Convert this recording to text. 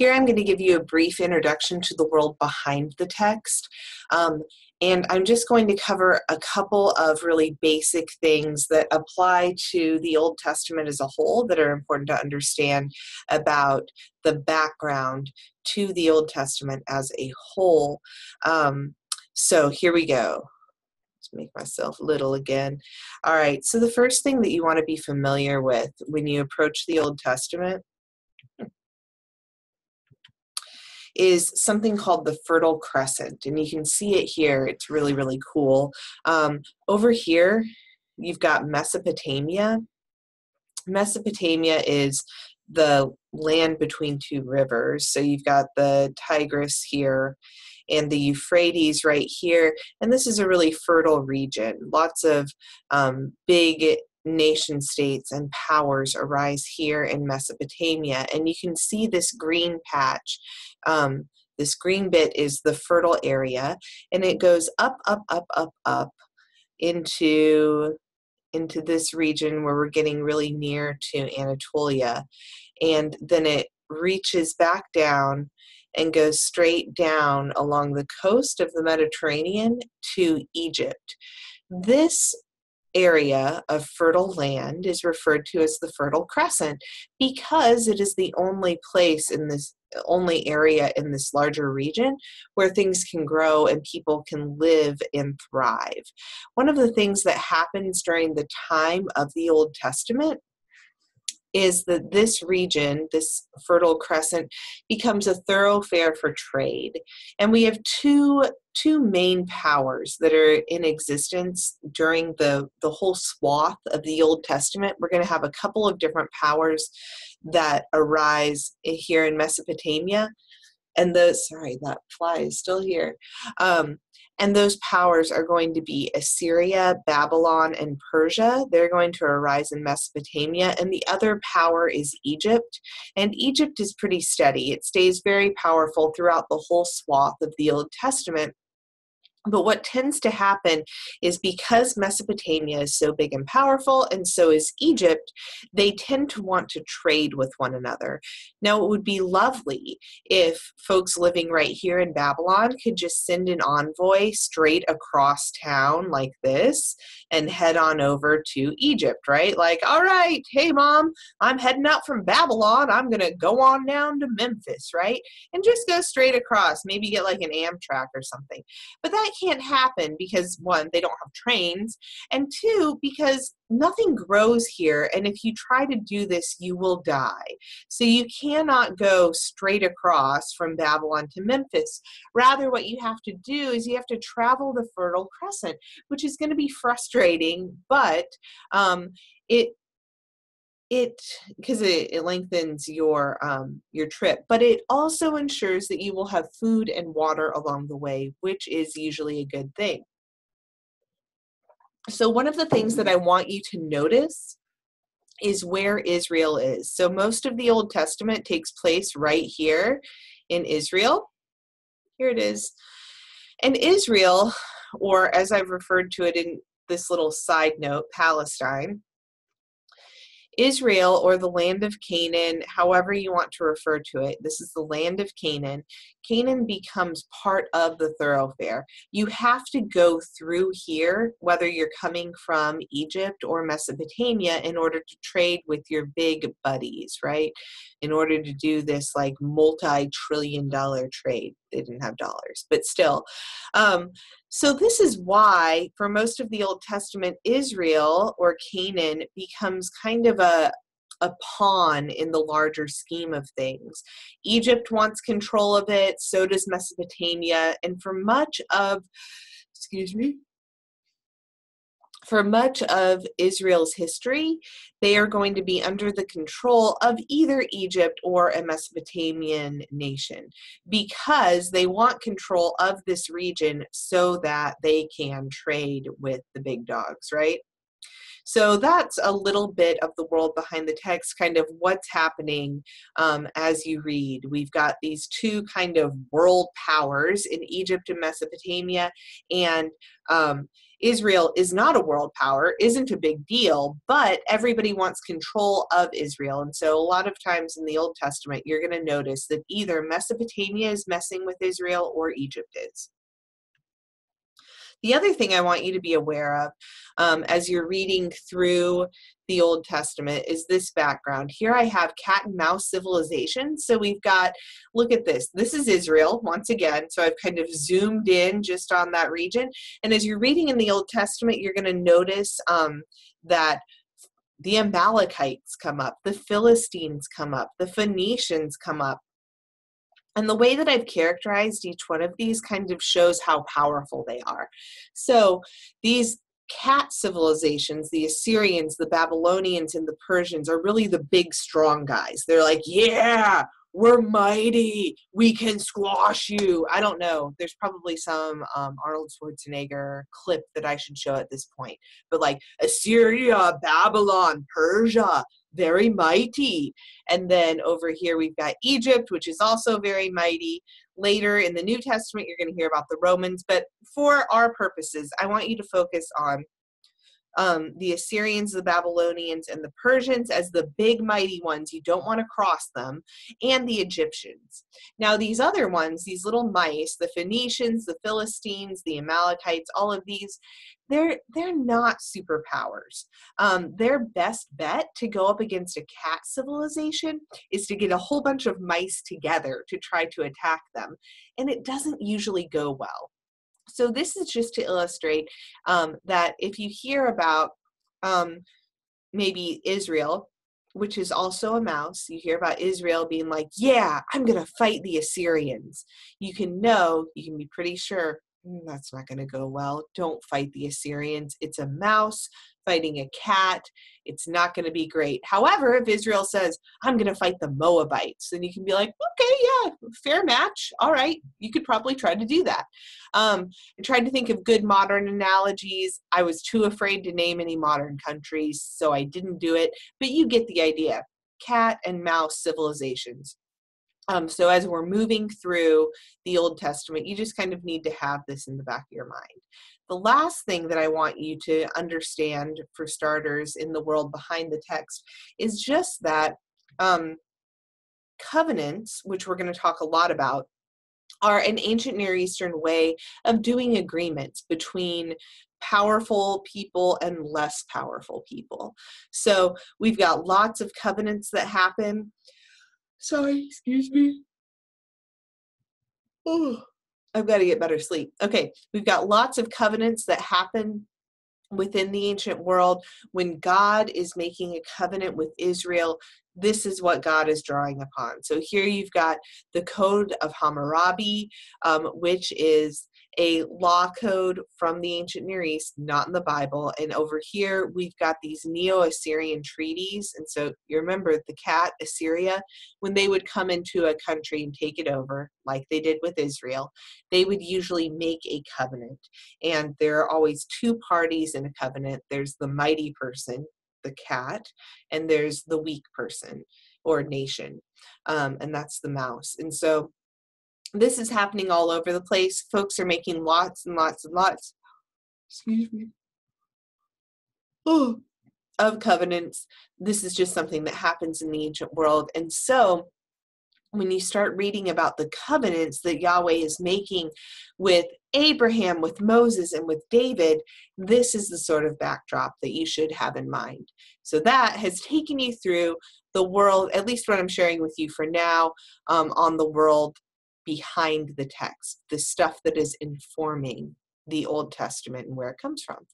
Here I'm going to give you a brief introduction to the world behind the text. And I'm just going to cover a couple of really basic things that apply to the Old Testament as a whole that are important to understand about the background to the Old Testament as a whole. So here we go. Let's make myself little again. All right, so the first thing that you want to be familiar with when you approach the Old Testament is something called the Fertile Crescent, and you can see it here. It's really, really cool. Over here, you've got Mesopotamia. Mesopotamia is the land between two rivers. So you've got the Tigris here and the Euphrates right here, and this is a really fertile region. Lots of big nation states and powers arise here in Mesopotamia, and you can see this green patch. This green bit is the fertile area, and it goes up, up, up, up, up into this region where we're getting really near to Anatolia, and then it reaches back down and goes straight down along the coast of the Mediterranean to Egypt. This area of fertile land is referred to as the Fertile Crescent because it is the only only area in this larger region where things can grow and people can live and thrive. One of the things that happens during the time of the Old Testament is that this region, this Fertile Crescent, becomes a thoroughfare for trade. And we have two main powers that are in existence during the whole swath of the Old Testament. We're going to have a couple of different powers that arise here in Mesopotamia. And sorry, that fly is still here. And those powers are going to be Assyria, Babylon, and Persia. They're going to arise in Mesopotamia. And the other power is Egypt. And Egypt is pretty steady. It stays very powerful throughout the whole swath of the Old Testament. But what tends to happen is because Mesopotamia is so big and powerful, and so is Egypt, they tend to want to trade with one another. Now, it would be lovely if folks living right here in Babylon could just send an envoy straight across town like this and head on over to Egypt, right? Like, all right, hey, Mom, I'm heading out from Babylon. I'm going to go on down to Memphis, right? And just go straight across, maybe get like an Amtrak or something. But that can't happen because, one, they don't have trains, and two, because nothing grows here, and if you try to do this, you will die. So you cannot go straight across from Babylon to Memphis. Rather, what you have to do is you have to travel the Fertile Crescent, which is going to be frustrating, but because it lengthens your trip, but it also ensures that you will have food and water along the way, which is usually a good thing. So one of the things that I want you to notice is where Israel is. So most of the Old Testament takes place right here in Israel. Here it is. And Israel, or as I've referred to it in this little side note, Palestine, Israel, or the land of Canaan, however you want to refer to it, this is the land of Canaan. Canaan becomes part of the thoroughfare. You have to go through here, whether you're coming from Egypt or Mesopotamia, in order to trade with your big buddies, right? In order to do this like multi-trillion-dollar trade. They didn't have dollars, but still. So this is why, for most of the Old Testament, Israel, or Canaan, becomes kind of a pawn in the larger scheme of things. Egypt wants control of it, so does Mesopotamia, and for much of Israel's history, they are going to be under the control of either Egypt or a Mesopotamian nation because they want control of this region so that they can trade with the big dogs, right? So that's a little bit of the world behind the text, kind of what's happening as you read. We've got these two kind of world powers in Egypt and Mesopotamia, and Israel is not a world power, isn't a big deal, but everybody wants control of Israel. And so a lot of times in the Old Testament, you're going to notice that either Mesopotamia is messing with Israel or Egypt is. The other thing I want you to be aware of as you're reading through the Old Testament is this background. Here I have cat and mouse civilization. So we've got, look at this. This is Israel once again. So I've kind of zoomed in just on that region. And as you're reading in the Old Testament, you're going to notice that the Amalekites come up, the Philistines come up, the Phoenicians come up. And the way that I've characterized each one of these kind of shows how powerful they are. So these cat civilizations, the Assyrians, the Babylonians, and the Persians are really the big, strong guys. They're like, yeah, we're mighty. We can squash you. I don't know. There's probably some Arnold Schwarzenegger clip that I should show at this point. But like Assyria, Babylon, Persia, very mighty. And then over here we've got Egypt, which is also very mighty. Later in the New Testament, you're going to hear about the Romans. But for our purposes, I want you to focus on the Assyrians, the Babylonians, and the Persians as the big mighty ones. You don't want to cross them, and the Egyptians. Now these other ones, these little mice, the Phoenicians, the Philistines, the Amalekites, all of these, they're not superpowers. Their best bet to go up against a cat civilization is to get a whole bunch of mice together to try to attack them, and it doesn't usually go well. So this is just to illustrate that if you hear about maybe Israel, which is also a mouse, you hear about Israel being like, yeah, I'm going to fight the Assyrians. You can be pretty sure that's not going to go well. Don't fight the Assyrians. It's a mouse fighting a cat. It's not going to be great. However, if Israel says, I'm going to fight the Moabites, then you can be like, okay, yeah, fair match. All right. You could probably try to do that. I tried to think of good modern analogies. I was too afraid to name any modern countries, so I didn't do it. But you get the idea. Cat and mouse civilizations. So as we're moving through the Old Testament, you just kind of need to have this in the back of your mind. The last thing that I want you to understand, for starters, in the world behind the text is just that covenants, which we're going to talk a lot about, are an ancient Near Eastern way of doing agreements between powerful people and less powerful people. So we've got lots of covenants that happen. Sorry, excuse me. Oh, I've got to get better sleep. Okay, we've got lots of covenants that happen within the ancient world. When God is making a covenant with Israel, this is what God is drawing upon. So here you've got the Code of Hammurabi, which is a law code from the ancient Near East, not in the Bible. And over here, we've got these Neo-Assyrian treaties. And so you remember the cat, Assyria, when they would come into a country and take it over, like they did with Israel, they would usually make a covenant. And there are always two parties in a covenant. There's the mighty person, the cat, and there's the weak person or nation, and that's the mouse. And so this is happening all over the place. Folks are making lots and lots and lots, excuse me, of covenants. This is just something that happens in the ancient world. And so when you start reading about the covenants that Yahweh is making with Abraham, with Moses, and with David, this is the sort of backdrop that you should have in mind. So that has taken you through the world, at least what I'm sharing with you for now, on the world behind the text, the stuff that is informing the Old Testament and where it comes from.